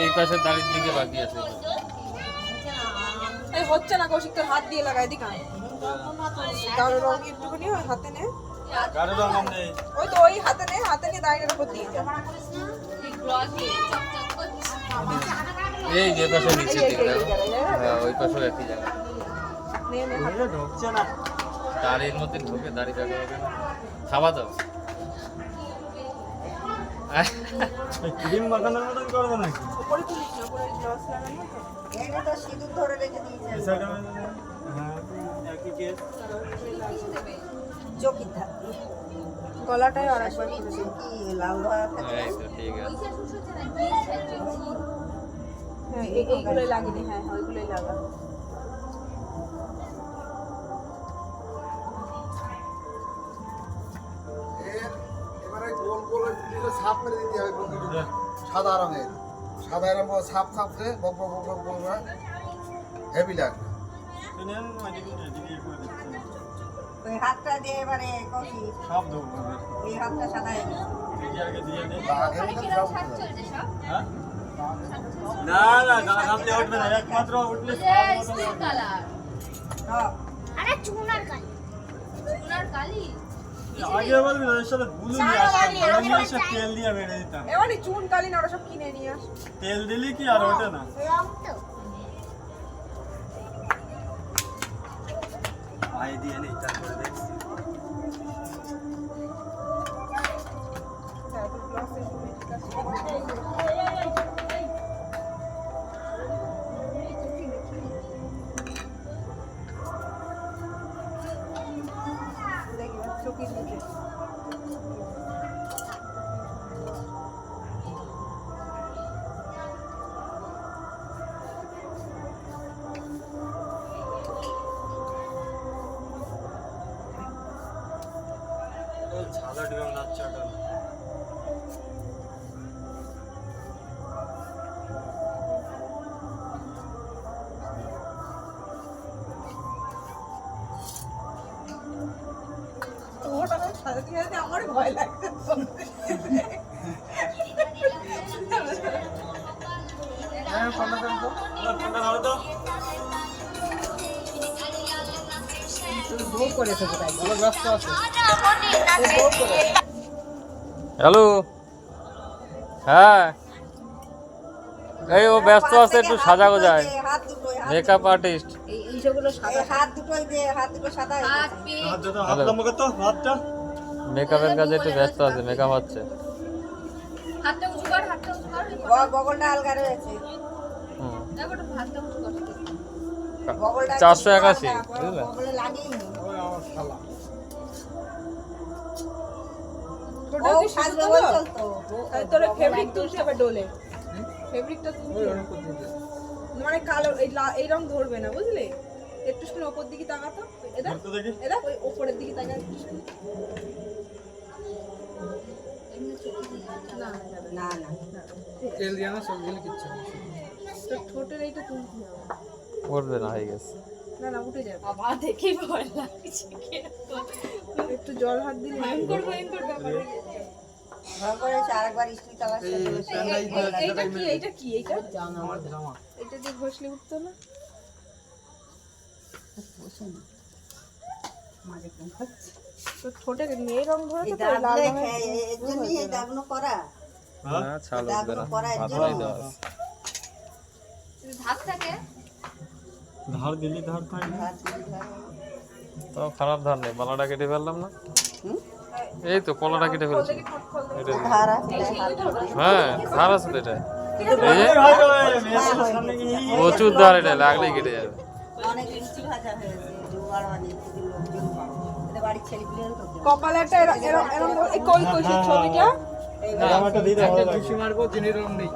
এই পাশে দাঁড়িয়ে দিকে বাকি আছে এই হচ্ছে না কৌশিক তোর হাত দিয়ে লাগাই দিকা গাঢ় রং একটুখানি ওই হাতে নে গাঢ় রং নেই ওই তো ওই হাতে নিয়ে দাঁড়িয়ে উপর দিয়ে যা এই যে পাশে নিচে দিকে হ্যাঁ ওই পাশে একই জায়গা নে হাতে ঢুকছে না দাঁড়ির মধ্যে ঢুকে দাঁড়িয়ে থাকে খাওয়া দাও ক্রিম মাখানোর মতন করবো নাকি উপরে তুলিস না উপরে গ্লাস লাগানো তো এনে তো সিঁদুর ধরে রেখে দিয়েছে হ্যাঁ একই কেস চোখে থাকে গলাটায় আরেকবার করেছে কি লাল ধরা থাকে এই তো ঠিক আছে হ্যাঁ এইগুলোই লাগিনি হ্যাঁ ওইগুলোই লাগা এবারে গোল গোল ছাপ মেরে দিতে হবে সাদা রঙের সাদা রঙ ছাপ ছাপ করে বক বক বক বক হেভি লাগবে ওই হাতটা দিয়ে এবারে কষি সব দেবো এই হাতটা সাদা না না সামনে উঠবে না একমাত্র উঠলে আরে চুনার কালি আগে বলবি না সাথে গুলো নিয়ে আসতাম আমি এসে তেল দিয়ে বেড়ে দিতাম এবারে চুন কালি না ওরা সব কিনে নিয়ে আস তেল দিলি কি আর ওঠে না রং তো আই দিয়ে নেই তারপরে দেখছি झाला डिगम नाचाटा ওটা না সাথে সাথে আমার ভয় লাগছে হ্যাঁ ফোনটা দাও তো ফোনটা দাও তো ভোগ করেছে কোথায় বলো ব্যস্ত আছে হ্যালো হ্যাঁ এই ও ব্যস্ত আছে একটু সাজাগো যায় মেকআপ আর্টিস্ট এই সবগুলো সাদা হাত দুটো সাদা হাত পে হাত দাও তো হাতটা মেকআপের কাজে একটু ব্যস্ত আছে মেকআপ হচ্ছে হাতটা উঁচু কর বগলটা আলগা রয়েছে দেখো তো হাতটা উঁচু কর বগলটা 481 বুঝলে বগলে লাগিয়ে ওই আমার শালা ছোট কি সাজবে বলতো তোর ফেব্রিক তুলতে হবে ডোলে ফেব্রিকটা তুলতে মানে কালো এই রং ধরবে না বুঝলি একটু শুনে উপর দিকে তাকাতো এটা এটা ওই উপরের দিকে তাকা না না না তেল দিয়া না সবগুলো কিচ্ছু তো ঠোঁটের এইটা তুলতে হবে উঠবে না হয়ে গেছে না না উঠে যাবে আবার দেখি ভয় লাগছে একটু জল হাত দিলে ভয়ঙ্কর ব্যাপার হয়ে গেছে করে আরেকবার স্ত্রী চালাচ্ছে এইটা কি এইটা আমার জামা এটা দিয়ে ঘষলে উঠতো না তো ঠোঁটে এই রং ধরেছে তো লাল রঙের হ্যাঁ ছাল উঠবে না হাতটাই দেওয়া আছে ধার থাকে ধার দিলি ধার থাকে তো খারাপ ধার নেই বালাটা কেটে ফেললাম না এই তো কলাটা কেটে ফেলছি এটা হ্যাঁ ধার আছে তো এটা এই যে প্রচুর ধার এটা লাগলেই কেটে যাবে কপালে একটা এরকম এই কই কই ছবিটা আমারটা দিয়ে দাও মারবো চিনি রং নেই